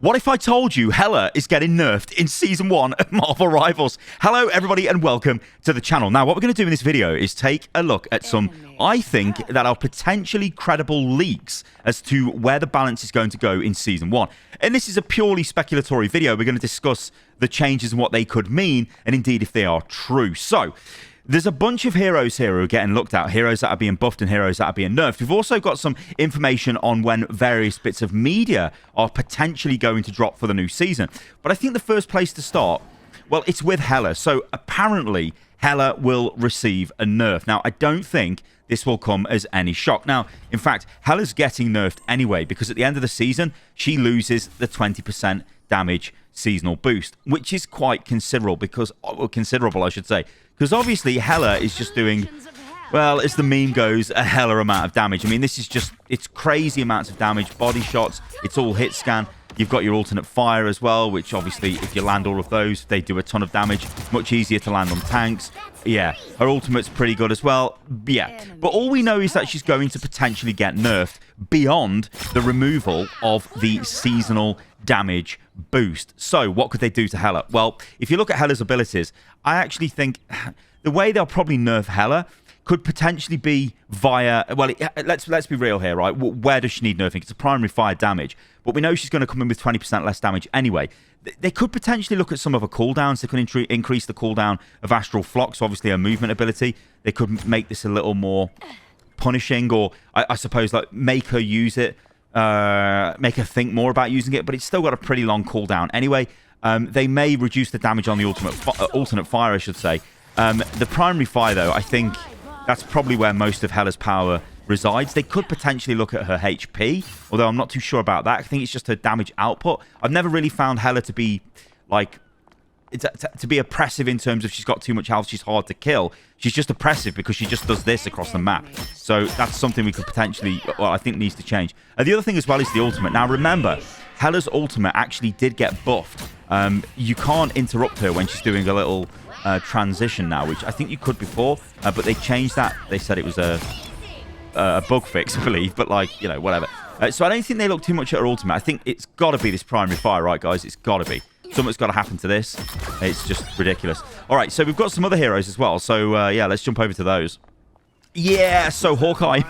What if I told you Hela is getting nerfed in Season 1 of Marvel Rivals? Hello, everybody, and welcome to the channel. Now, what we're going to do in this video is take a look at some, I think, that are potentially credible leaks as to where the balance is going to go in Season 1. And this is a purely speculatory video. We're going to discuss the changes and what they could mean, and indeed if they are true. So, there's a bunch of heroes here who are getting looked at, heroes that are being buffed and heroes that are being nerfed. We've also got some information on when various bits of media are potentially going to drop for the new season. But I think the first place to start, well, it's with Hela. So apparently, Hela will receive a nerf. Now, I don't think this will come as any shock. Now, in fact, Hela's getting nerfed anyway, because at the end of the season, she loses the 20% damage seasonal boost, which is quite considerable, because I should say. Because obviously, Hela is just doing, well, as the meme goes, a Hela amount of damage. I mean, this is just, it's crazy amounts of damage, body shots, it's all hit scan. You've got your alternate fire as well, which obviously, if you land all of those, they do a ton of damage. Much easier to land on tanks. Yeah, her ultimate's pretty good as well. Yeah, but all we know is that she's going to potentially get nerfed beyond the removal of the seasonal damage boost. So what could they do to Hela? Well, if you look at Hela's abilities, I actually think the way they'll probably nerf Hela could potentially be via, well, let's be real here, right? Where does she need nerfing? It's a primary fire damage, but we know she's going to come in with 20% less damage anyway. They could potentially look at some of her cooldowns. They could increase the cooldown of Astral Flux, obviously her movement ability. They could make this a little more punishing, or I suppose like make her use it, make her think more about using it, but it's still got a pretty long cooldown anyway. They may reduce the damage on the alternate fire, I should say. The primary fire, though, I think that's probably where most of Hela's power resides. They could potentially look at her HP, although I'm not too sure about that. I think it's just her damage output. I've never really found Hela to be, like, to be oppressive in terms of she's got too much health, she's hard to kill. She's just oppressive because she just does this across the map. So that's something we could potentially, well, I think needs to change. The other thing as well is the ultimate. Now, remember, Hela's ultimate actually did get buffed. You can't interrupt her when she's doing a little transition now, which I think you could before, but they changed that. They said it was a bug fix, I believe, but like, you know, whatever. So I don't think they look too much at her ultimate. I think it's got to be this primary fire, right, guys? It's got to be. Something's got to happen to this. It's just ridiculous. All right, so we've got some other heroes as well. So, yeah, let's jump over to those. Yeah, so Hawkeye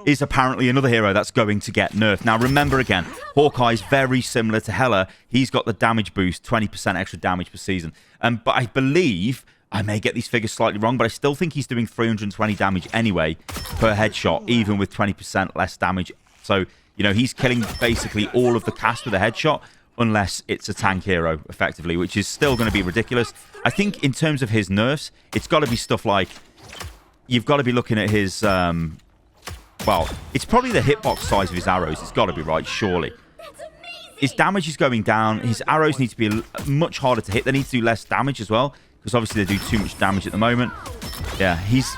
is apparently another hero that's going to get nerfed. Now, remember again, Hawkeye is very similar to Hela. He's got the damage boost, 20% extra damage per season. But I believe, I may get these figures slightly wrong, but I still think he's doing 320 damage anyway per headshot, even with 20% less damage. So, you know, he's killing basically all of the cast with a headshot, unless it's a tank hero, effectively, which is still going to be ridiculous. I think in terms of his nerfs, it's got to be stuff like, you've got to be looking at his, well, it's probably the hitbox size of his arrows. It's got to be, right, surely. His damage is going down. His arrows need to be much harder to hit. They need to do less damage as well, because obviously they do too much damage at the moment. Yeah, he's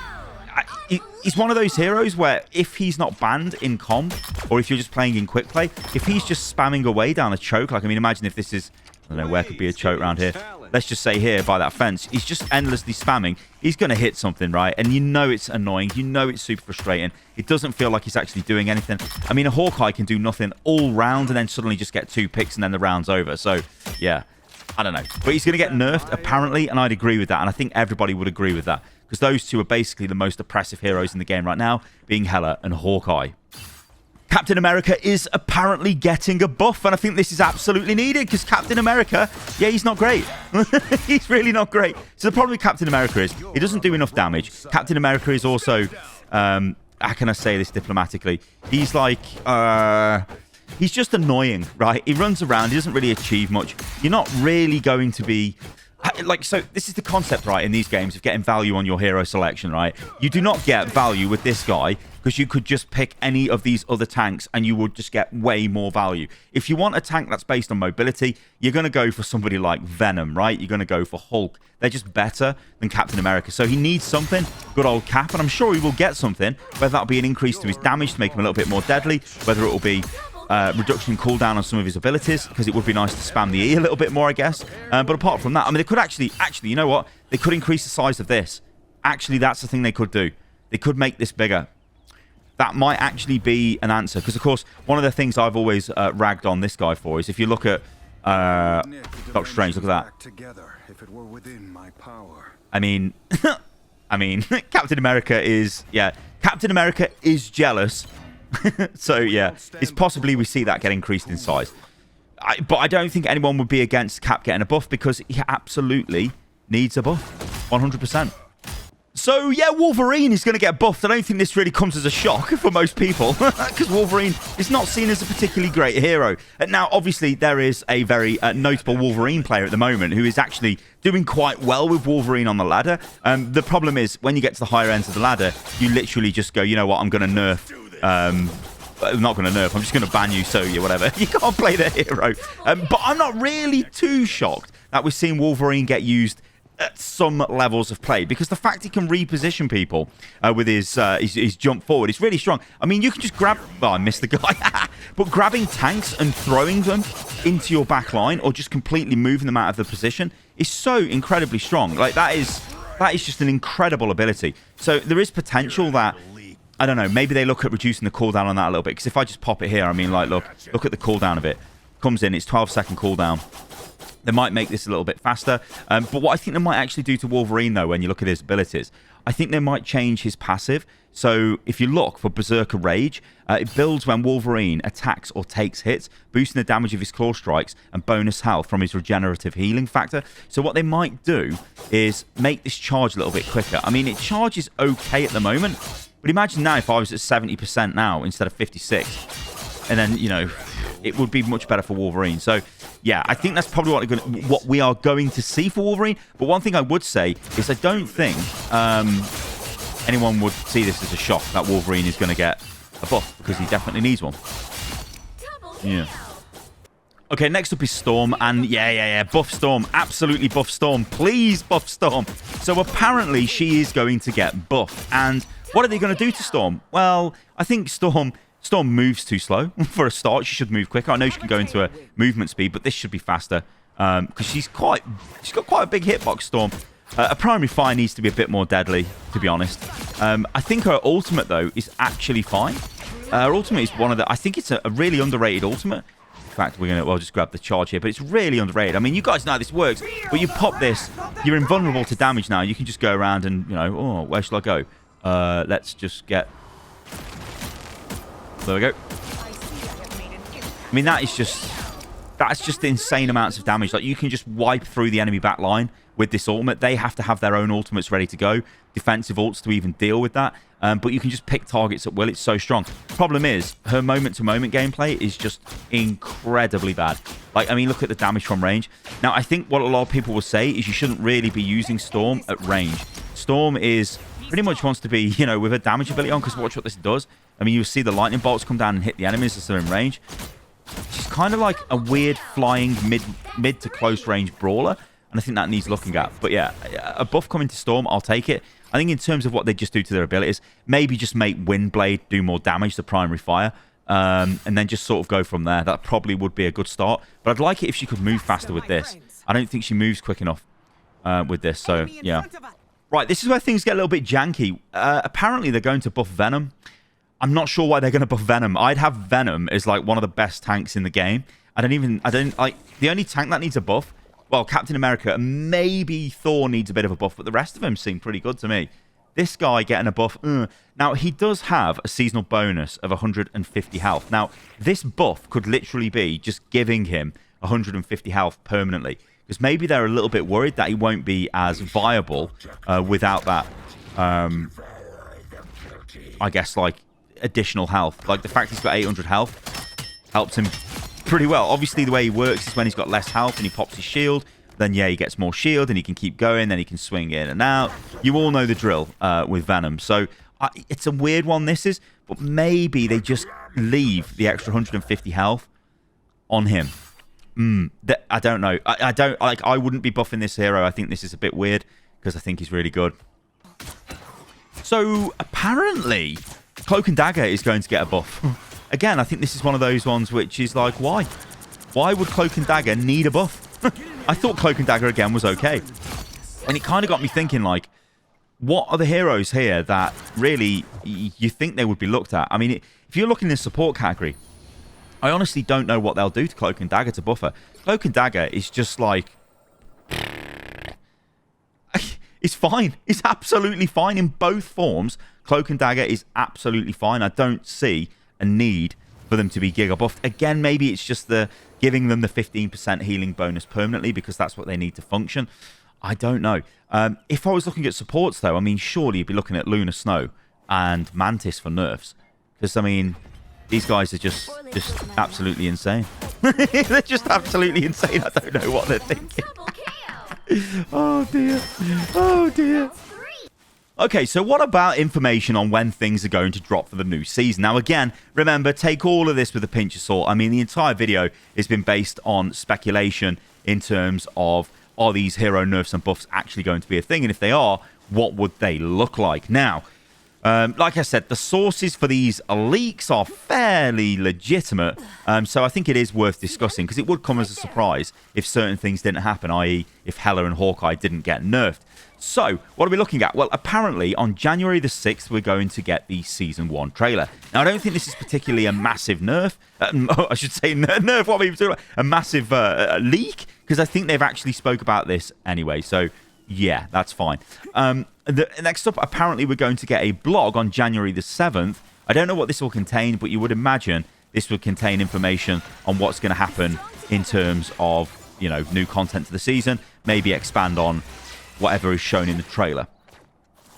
one of those heroes where if he's not banned in comp, or if you're just playing in quick play, if he's just spamming away down a choke, like, I mean, imagine if this is, I don't know, where could be a choke around here? Let's just say here by that fence. He's just endlessly spamming. He's going to hit something, right? And you know it's annoying. You know it's super frustrating. It doesn't feel like he's actually doing anything. I mean, a Hawkeye can do nothing all round and then suddenly just get 2 picks and then the round's over. So, yeah, I don't know. But he's going to get nerfed, apparently, and I'd agree with that. And I think everybody would agree with that, because those two are basically the most oppressive heroes in the game right now, being Hela and Hawkeye. Captain America is apparently getting a buff, and I think this is absolutely needed, because Captain America, yeah, he's not great. He's really not great. So the problem with Captain America is he doesn't do enough damage. Captain America is also, how can I say this diplomatically? He's like, he's just annoying, right? He runs around, he doesn't really achieve much. You're not really going to be, like, so this is the concept, right, in these games of getting value on your hero selection, right? You do not get value with this guy, because you could just pick any of these other tanks and you would just get way more value. If you want a tank that's based on mobility, you're going to go for somebody like Venom, right? You're going to go for Hulk. They're just better than Captain America. So he needs something, good old Cap, and I'm sure he will get something, whether that'll be an increase to his damage to make him a little bit more deadly, whether it will be reduction in cooldown on some of his abilities, because it would be nice to spam the E a little bit more, I guess. But apart from that, I mean, they could actually, you know what? They could increase the size of this. Actually, that's the thing they could do. They could make this bigger. That might actually be an answer, because, of course, one of the things I've always ragged on this guy for is if you look at Doctor Strange, look at that. I mean, Captain America is, Captain America is jealous. So, yeah, it's possibly we see that get increased in size. But I don't think anyone would be against Cap getting a buff because he absolutely needs a buff. 100%. So, yeah, Wolverine is going to get buffed. I don't think this really comes as a shock for most people because Wolverine is not seen as a particularly great hero. Now, obviously, there is a very notable Wolverine player at the moment who is actually doing quite well with Wolverine on the ladder. The problem is when you get to the higher ends of the ladder, you literally just go, you know what, I'm going to nerf. I'm not going to nerf. I'm just going to ban you, so you whatever. You can't play the hero. But I'm not really too shocked that we're seeing Wolverine get used at some levels of play because the fact he can reposition people with his jump forward is really strong. I mean, you can just grab... Oh, I missed the guy. But grabbing tanks and throwing them into your back line or just completely moving them out of the position is so incredibly strong. Like, that is just an incredible ability. So there is potential that... I don't know, maybe they look at reducing the cooldown on that a little bit. Because if I just pop it here, I mean, like, look at the cooldown of it. Comes in, it's 12-second cooldown. They might make this a little bit faster. But what I think they might actually do to Wolverine, though, when you look at his abilities, I think they might change his passive. So if you look for Berserker Rage, it builds when Wolverine attacks or takes hits, boosting the damage of his claw strikes and bonus health from his regenerative healing factor. So what they might do is make this charge a little bit quicker. I mean, it charges okay at the moment. But imagine now if I was at 70% now instead of 56. And then, you know, it would be much better for Wolverine. So, yeah, I think that's probably what we are going to see for Wolverine. But one thing I would say is I don't think anyone would see this as a shock that Wolverine is going to get a buff because he definitely needs one. Yeah. Okay, next up is Storm, and yeah, buff Storm. Absolutely buff Storm. Please buff Storm. So apparently she is going to get buff, and what are they going to do to Storm? Well, I think Storm moves too slow for a start. She should move quicker. I know she can go into a movement speed, but this should be faster because she's got quite a big hitbox, Storm. Her primary fire needs to be a bit more deadly, to be honest. I think her ultimate, though, is actually fine. Her ultimate is one of the... I think it's a really underrated ultimate. In fact, we'll just grab the charge here, but it's really underrated. I mean, you guys know how this works, but you pop this, you're invulnerable to damage now. You can just go around and, you know, oh, where shall I go? Let's just get... There we go. I mean, that's just insane amounts of damage. Like, you can just wipe through the enemy back line with this ultimate. They have to have their own ultimates ready to go, defensive ults to even deal with that. But you can just pick targets at will. It's so strong. Problem is, her moment-to-moment gameplay is just incredibly bad. Like, I mean, look at the damage from range. Now, I think what a lot of people will say is you shouldn't really be using Storm at range. Storm is pretty much wants to be, you know, with her damage ability on, because watch what this does. I mean, you'll see the lightning bolts come down and hit the enemies as they're in range. She's kind of like a weird flying mid to close range brawler, and I think that needs looking at. But yeah, a buff coming to Storm, I'll take it. I think in terms of what they just do to their abilities, maybe just make Windblade do more damage to primary fire, and then just sort of go from there. That probably would be a good start. But I'd like it if she could move faster with this. I don't think she moves quick enough with this, so yeah. Right, this is where things get a little bit janky. Apparently, they're going to buff Venom. I'm not sure why they're going to buff Venom. I'd have Venom as like one of the best tanks in the game. I don't like the only tank that needs a buff. Well, Captain America, maybe Thor needs a bit of a buff, but the rest of them seem pretty good to me. This guy getting a buff. Now, he does have a seasonal bonus of 150 health. Now, this buff could literally be just giving him 150 health permanently. Because maybe they're a little bit worried that he won't be as viable without that, I guess, like, additional health. Like, the fact he's got 800 health helps him pretty well. Obviously, the way he works is when he's got less health and he pops his shield, then, yeah, he gets more shield and he can keep going, then he can swing in and out. You all know the drill with Venom. So, it's a weird one, this is, but maybe they just leave the extra 150 health on him. I don't know. I wouldn't be buffing this hero. I think this is a bit weird because I think he's really good. So, apparently, Cloak and Dagger is going to get a buff. Again, I think this is one of those ones which is like, why? Why would Cloak and Dagger need a buff? I thought Cloak and Dagger again was okay. And it kind of got me thinking, like, what are the heroes here that really you think they would be looked at? I mean, if you're looking in the support category, I honestly don't know what they'll do to Cloak and Dagger to buff her. Cloak and Dagger is just like... It's fine. It's absolutely fine in both forms. Cloak and Dagger is absolutely fine. I don't see a need for them to be Giga buffed. Again, maybe it's just the giving them the 15% healing bonus permanently because that's what they need to function. I don't know. If I was looking at supports, though, I mean, surely you'd be looking at Luna Snow and Mantis for nerfs. Because, I mean, these guys are just absolutely insane. They're just absolutely insane. I don't know what they're thinking. Oh, dear. Oh, dear. Okay, so what about information on when things are going to drop for the new season? Now, again, remember, take all of this with a pinch of salt. I mean, the entire video has been based on speculation in terms of, are these hero nerfs and buffs actually going to be a thing? And if they are, what would they look like? Now, like I said, the sources for these leaks are fairly legitimate, so I think it is worth discussing because it would come as a surprise if certain things didn't happen, i.e. if Hela and Hawkeye didn't get nerfed. So, what are we looking at? Well, apparently, on January the 6th, we're going to get the Season 1 trailer. Now, I don't think this is particularly a massive nerf. I should say nerf, what are we talking about? A massive leak, because I think they've actually spoke about this anyway, so... yeah, that's fine. Next up, apparently we're going to get a blog on January the 7th. I don't know what this will contain, but you would imagine this would contain information on what's going to happen in terms of, you know, new content to the season. Maybe expand on whatever is shown in the trailer.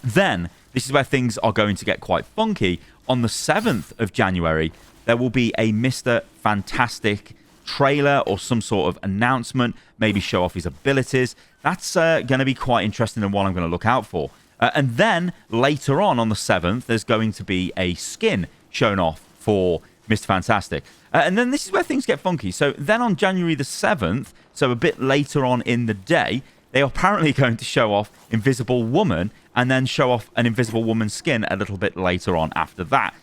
Then, this is where things are going to get quite funky. On the 7th of January, there will be a Mr. Fantastic trailer or some sort of announcement, maybe show off his abilities. That's going to be quite interesting and one I'm going to look out for. And then later on the 7th, there's going to be a skin shown off for Mr. Fantastic. And then this is where things get funky. So then on January the 7th, so a bit later on in the day, they are apparently going to show off Invisible Woman and then show off an Invisible Woman skin a little bit later on after that.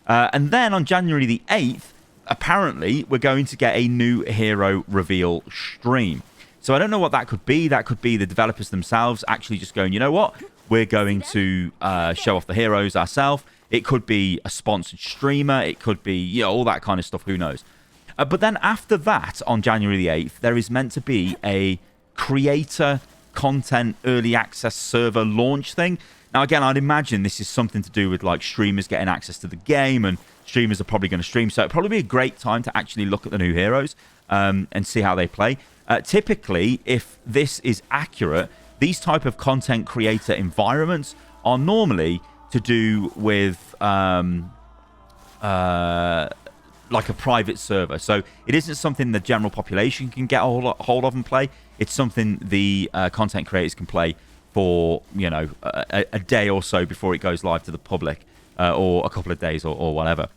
And then on January the 8th, apparently, we're going to get a new hero reveal stream. So I don't know what that could be. That could be the developers themselves actually just going, you know what? We're going to show off the heroes ourselves. It could be a sponsored streamer. It could be, you know, all that kind of stuff. Who knows? But then after that, on January the 8th, there is meant to be a creator content early access server launch thing. Now, again, I'd imagine this is something to do with like streamers getting access to the game, and streamers are probably going to stream. So it'd probably be a great time to actually look at the new heroes and see how they play. Typically, if this is accurate, these type of content creator environments are normally to do with like a private server. So it isn't something the general population can get a hold of and play. It's something the content creators can play for, you know, a day or so before it goes live to the public, or a couple of days or whatever.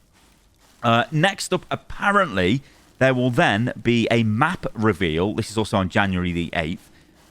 Next up, apparently, there will then be a map reveal. This is also on January the 8th.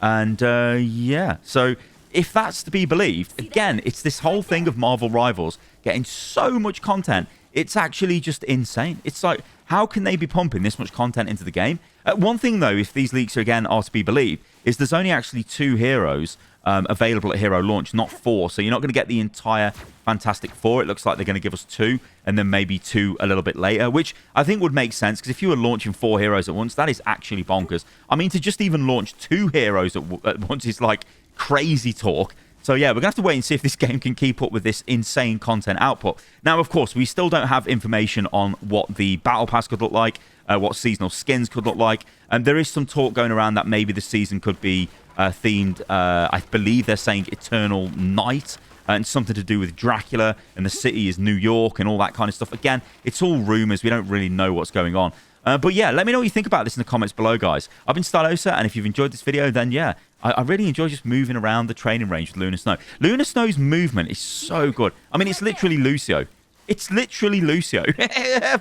And, yeah, so if that's to be believed, again, it's this whole thing of Marvel Rivals getting so much content. It's actually just insane. It's like, how can they be pumping this much content into the game? One thing, though, if these leaks again are to be believed, is there's only actually 2 heroes available at hero launch, not 4. So you're not going to get the entire Fantastic Four. It looks like they're going to give us 2, and then maybe 2 a little bit later, which I think would make sense, because if you were launching 4 heroes at once, that is actually bonkers. I mean, to just even launch 2 heroes at once is like crazy talk. So yeah, we're going to have to wait and see if this game can keep up with this insane content output. Now, of course, we still don't have information on what the Battle Pass could look like, what seasonal skins could look like. And there is some talk going around that maybe the season could be themed, I believe they're saying Eternal Night, and something to do with Dracula, and the city is New York and all that kind of stuff. Again, it's all rumors. We don't really know what's going on. But yeah, let me know what you think about this in the comments below, guys. I've been Stylosa, and if you've enjoyed this video, then yeah, I really enjoy just moving around the training range with Luna Snow. Luna Snow's movement is so good. I mean, it's literally Lucio. It's literally Lucio,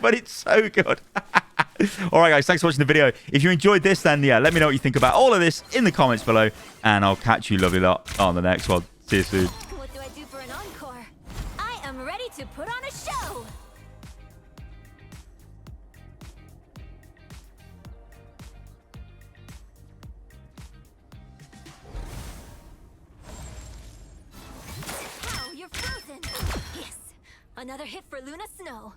but it's so good. All right, guys, thanks for watching the video. If you enjoyed this, then yeah, let me know what you think about all of this in the comments below, and I'll catch you lovely lot on the next one. See you soon. What do I do for an encore? I am ready to put on a show. Ow, you're frozen. Yes, another hit for Luna Snow.